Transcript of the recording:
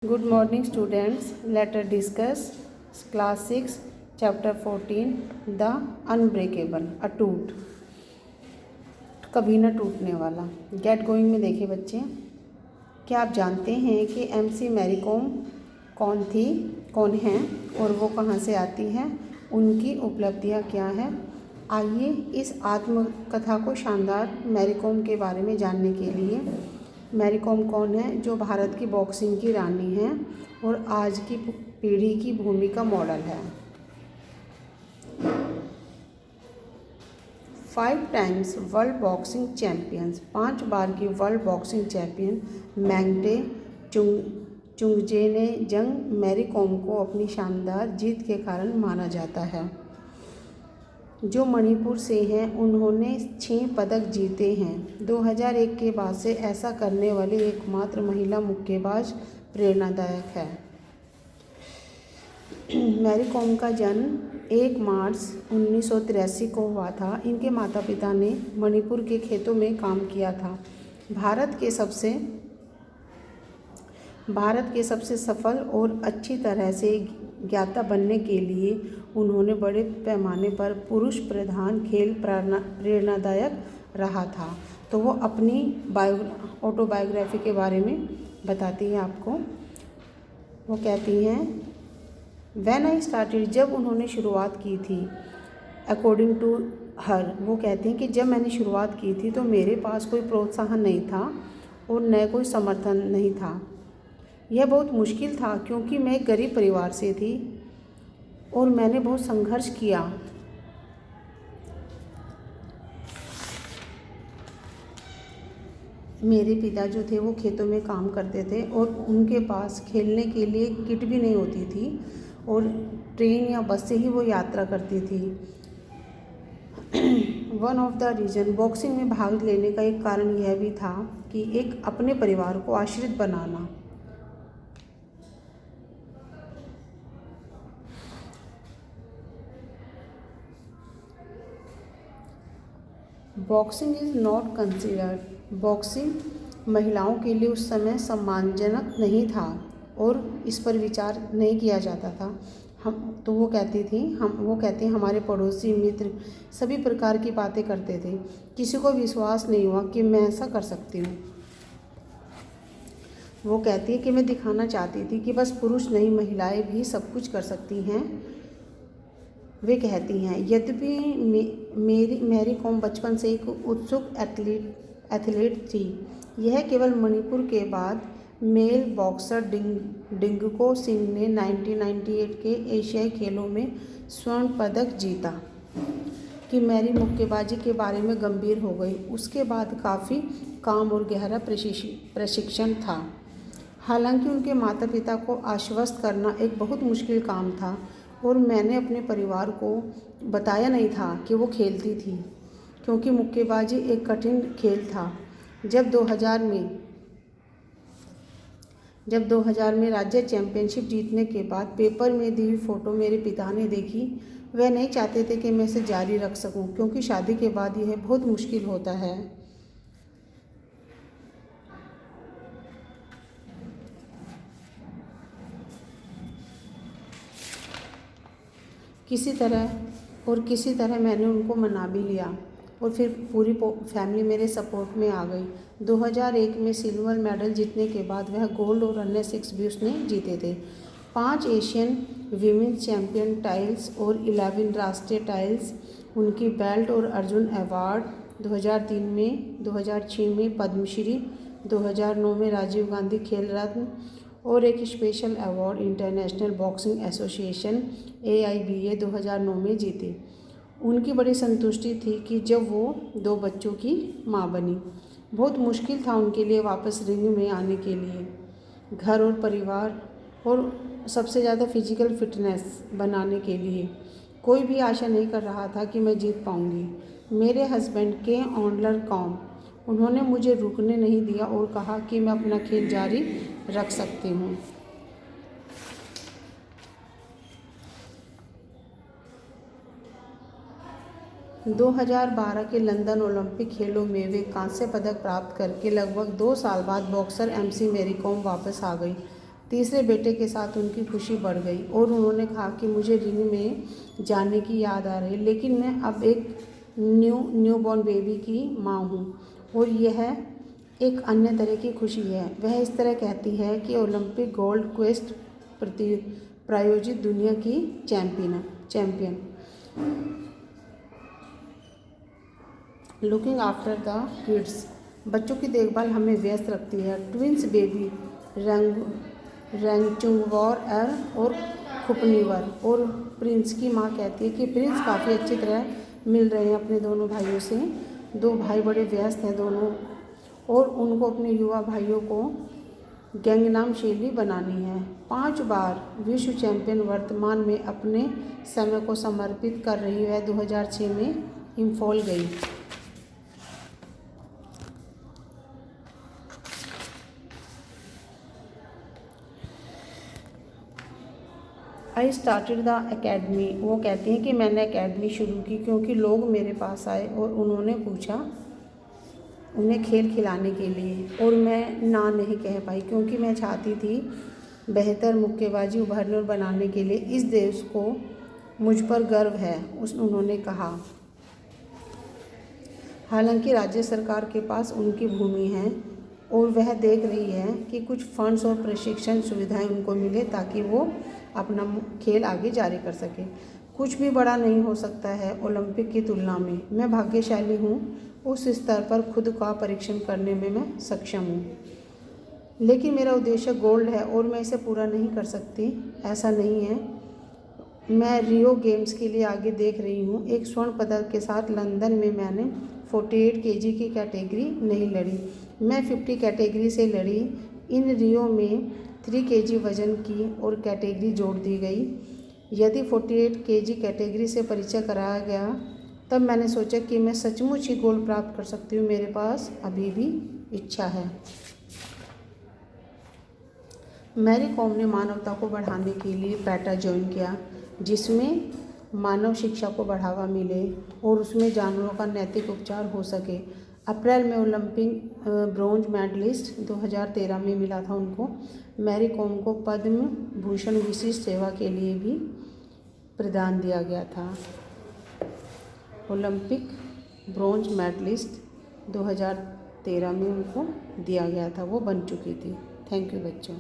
Good morning students. Let us discuss class 6 chapter 14 The Unbreakable, अटूट, कभी न टूटने वाला। गेट गोइंग में देखिए बच्चे, क्या आप जानते हैं कि एमसी मैरी कॉम कौन हैं और वो कहाँ से आती है, उनकी उपलब्धियाँ क्या हैं। आइए इस आत्मकथा को शानदार मैरी कॉम के बारे में जानने के लिए। मैरी कॉम कौन है? जो भारत की बॉक्सिंग की रानी है और आज की पीढ़ी की भूमिका मॉडल है। 5 टाइम्स वर्ल्ड बॉक्सिंग चैम्पियंस, 5 बार की वर्ल्ड बॉक्सिंग चैंपियन मैंगटे चुंगजे जंग मैरी कॉम को अपनी शानदार जीत के कारण माना जाता है। जो मणिपुर से हैं, उन्होंने 6 पदक जीते हैं। 2001 के बाद से ऐसा करने वाली एकमात्र महिला मुक्केबाज प्रेरणादायक है। मैरी कॉम का जन्म 1 मार्च 1983 को हुआ था। इनके माता पिता ने मणिपुर के खेतों में काम किया था। भारत के सबसे सफल और अच्छी तरह से ज्ञाता बनने के लिए उन्होंने बड़े पैमाने पर पुरुष प्रधान खेल प्रेरणादायक रहा था। तो वो अपनी ऑटोबायोग्राफी के बारे में बताती है आपको। वो कहती हैं, व्हेन आई स्टार्टेड, जब उन्होंने शुरुआत की थी, अकॉर्डिंग टू हर, वो कहती हैं कि जब मैंने शुरुआत की थी तो मेरे पास कोई प्रोत्साहन नहीं था और न कोई समर्थन नहीं था। यह बहुत मुश्किल था क्योंकि मैं एक गरीब परिवार से थी और मैंने बहुत संघर्ष किया। मेरे पिता जो थे वो खेतों में काम करते थे और उनके पास खेलने के लिए किट भी नहीं होती थी और ट्रेन या बस से ही वो यात्रा करती थी। One of the reason, boxing में भाग लेने का एक कारण यह भी था कि एक अपने परिवार को आश्रित बनाना। Boxing is not considered, boxing महिलाओं के लिए उस समय सम्मानजनक नहीं था और इस पर विचार नहीं किया जाता था। वो कहती हैं हमारे पड़ोसी मित्र सभी प्रकार की बातें करते थे। किसी को विश्वास नहीं हुआ कि मैं ऐसा कर सकती हूँ। वो कहती है कि मैं दिखाना चाहती थी कि बस पुरुष नहीं, महिलाएं भी सब कुछ कर सकती हैं। वे कहती हैं, यद्यपि मैरी कॉम बचपन से एक उत्सुक एथलीट थी। यह केवल मणिपुर के बाद मेल बॉक्सर डिंगको सिंह ने 1998 के एशियाई खेलों में स्वर्ण पदक जीता कि मैरी मुक्केबाजी के बारे में गंभीर हो गई। उसके बाद काफ़ी काम और गहरा प्रशिक्षण था। हालांकि उनके माता पिता को आश्वस्त करना एक बहुत मुश्किल काम था और मैंने अपने परिवार को बताया नहीं था कि वो खेलती थी, क्योंकि मुक्केबाजी एक कठिन खेल था। जब 2000 में राज्य चैंपियनशिप जीतने के बाद पेपर में दी हुई फ़ोटो मेरे पिता ने देखी, वह नहीं चाहते थे कि मैं इसे जारी रख सकूं, क्योंकि शादी के बाद यह बहुत मुश्किल होता है। किसी तरह मैंने उनको मना भी लिया और फिर पूरी फैमिली मेरे सपोर्ट में आ गई। 2001 में सिल्वर मेडल जीतने के बाद वह गोल्ड और अन्य 6 भी उसने जीते थे। 5 एशियन वीमेंस चैंपियन टाइल्स और 11 राष्ट्रीय टाइल्स, उनकी बेल्ट और अर्जुन अवार्ड, 2003 में, 2006 में पद्मश्री, 2009 में राजीव गांधी खेल रत्न और एक special award international boxing association AIBA 2009 में जीते। उनकी बड़ी संतुष्टि थी कि जब वो 2 बच्चों की मां बनी। बहुत मुश्किल था उनके लिए वापस रिंग में आने के लिए। घर और परिवार और सबसे ज़्यादा फिजिकल फिटनेस बनाने के लिए कोई भी आशा नहीं कर रहा था कि मैं जीत पाऊंगी। मेरे हस्बैंड के ऑनलर कॉम, उन्होंने मुझे रुकने नहीं दिया और कहा कि मैं अपना खेल जारी रख सकती हूँ। – 2012 के लंदन ओलंपिक खेलों में वे कांस्य पदक प्राप्त करके लगभग 2 साल बाद बॉक्सर एमसी मैरी कॉम वापस आ गई। तीसरे बेटे के साथ उनकी खुशी बढ़ गई और उन्होंने कहा कि मुझे रिंग में जाने की याद आ रही है, लेकिन मैं अब एक न्यूबॉर्न बेबी की माँ हूँ और यह एक अन्य तरह की खुशी है। वह इस तरह कहती है कि ओलंपिक गोल्ड क्वेस्ट प्रायोजित दुनिया की champion. Looking after the kids, बच्चों की देखभाल हमें व्यस्त रखती है। ट्विंस बेबी रैंगचुंगवॉर और खुपनीवर। और प्रिंस की माँ कहती है कि प्रिंस काफ़ी अच्छी तरह मिल रहे हैं अपने दोनों भाइयों से। दो भाई बड़े व्यस्त हैं दोनों, और उनको अपने युवा भाइयों को गैंगनाम शैली बनानी है। 5 बार विश्व चैंपियन वर्तमान में अपने समय को समर्पित कर रही है। 2006 में इम्फॉल गई। आई स्टार्टेड द एकेडमी, वो कहती हैं कि मैंने एकेडमी शुरू की क्योंकि लोग मेरे पास आए और उन्होंने पूछा उन्हें खेल खिलाने के लिए, और मैं ना नहीं कह पाई क्योंकि मैं चाहती थी बेहतर मुक्केबाजी उभरने और बनाने के लिए। इस देश को मुझ पर गर्व है, उन्होंने कहा। हालांकि राज्य सरकार के पास उनकी भूमि है और वह देख रही है कि कुछ फंड्स और प्रशिक्षण सुविधाएं उनको मिले ताकि वो अपना खेल आगे जारी कर सके। कुछ भी बड़ा नहीं हो सकता है ओलंपिक की तुलना में। मैं भाग्यशाली हूँ, उस स्तर पर खुद का परीक्षण करने में मैं सक्षम हूँ, लेकिन मेरा उद्देश्य गोल्ड है और मैं इसे पूरा नहीं कर सकती। ऐसा नहीं है, मैं रियो गेम्स के लिए आगे देख रही हूँ। एक स्वर्ण पदक के साथ लंदन में मैंने 48 केजी की कैटेगरी नहीं लड़ी, मैं 50 कैटेगरी से लड़ी। इन रियो में 3 केजी वजन की और कैटेगरी जोड़ दी गई। यदि 48 केजी कैटेगरी से परिचय कराया गया तब मैंने सोचा कि मैं सचमुच ही गोल्ड प्राप्त कर सकती हूँ। मेरे पास अभी भी इच्छा है। मैरी कॉम ने मानवता को बढ़ाने के लिए पैटा ज्वाइन किया, जिसमें मानव शिक्षा को बढ़ावा मिले और उसमें जानवरों का नैतिक उपचार हो सके। अप्रैल में ओलंपिक ब्रॉन्ज मेडलिस्ट 2013 में मिला था उनको। मैरी कॉम को पद्म भूषण विशिष्ट सेवा के लिए भी प्रदान दिया गया था। ओलंपिक ब्रॉन्ज मेडलिस्ट 2013 में उनको दिया गया था, वो बन चुकी थी। थैंक यू बच्चों।